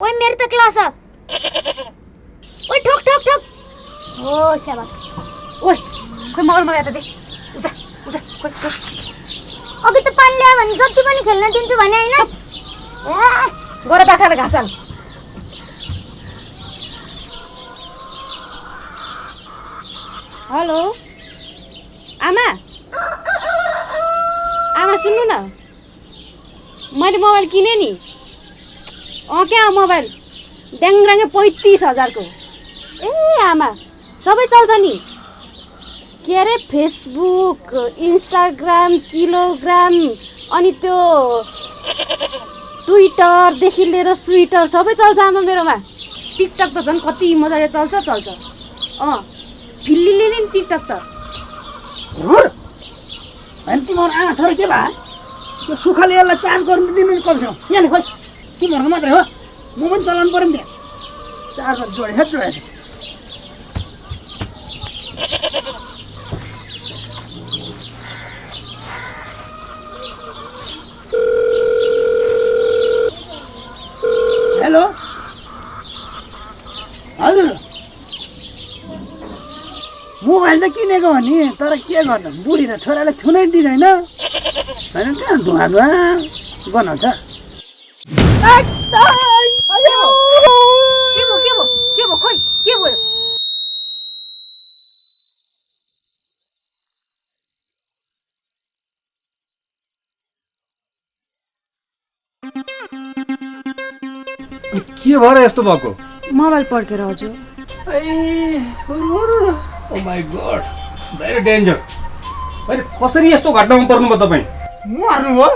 ओए मेरी तो क्लास है। ओए ठोक ठोक ठोक। ओ शाबाश। ओए कोही मोबाइल मगाएर दे। उजा उजा कोही कोही। अघि त पानी ल्यायो भने जति पनि खेल्न दिन्छु भने हैन। गएर बाख्राले घाँस हाल। हेलो आमा आमा सुन्नु न, मैले मोबाइल किने नि। क्या मोबाइल ड्याङराङ्गे 35,000 को। ए आमा सबै चल्छ नि, के अरे फेसबुक, इन्स्टाग्राम, किलोग्राम, अनि त्यो ट्विटरदेखि लिएर स्विटर सबै चल्छ आमा मेरोमा। टिकटक त झन् कति मजाले चल्छ। फिल्लीले नि टिकटक त अनि तिम्रो आमा छोरा के भए त्यो सुखले यसलाई चार्ज गर्नु दिनु नि कमसेकम। यहाँ खोइ तिमीहरूको मात्रै हो, म पनि चलाउनु पऱ्यो नि त्यहाँ। चार्जमा जोडेछ। हेलो हजुर, मोबाइल त किनेको हो नि, तर के गर्नु बुढी र छोरालाई छुनै दिँदैन। होइन कहाँ धुवा बनाउँछ। के भयो खोइ के भयो? के भएर यस्तो भएको? मोबाइल पड्केर हजुर। Oh my God, it's very danger. अहिले कसरी यस्तो घटनामा पर्नुभयो तपाईँ? मर्नु हो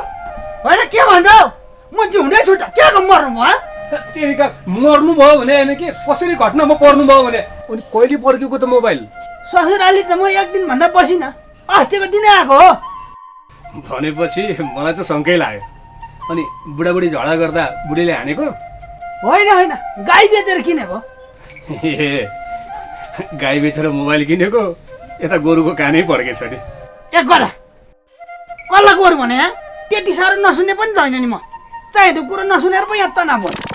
होइन के भन्छ? म जिउँदै छु त, के मर्नु भयो? तेरिका मर्नु भयो भने होइन कि कसरी घटनामा पर्नुभयो भने? अनि कहिले पड्केको त मोबाइल? ससुराली त म एक दिन भन्दा बसिनँ, अस्तिको दिनै आएको हो। भनेपछि मलाई त शङ्कै लाग्यो। अनि बुढाबुढी झगडा गर्दा बुढीले हानेको? होइन गाई बेचेर किनेको। ए गाई बेचेर मोबाइल किनेको? यता गोरुको कानै पड्केछ नि। एक गला कसलाई गोरु भने त्यति साह्रो नसुने पनि छैन नि म। चाहे त्यो कुरो नसुनेर पो यहाँ तनाव भयो।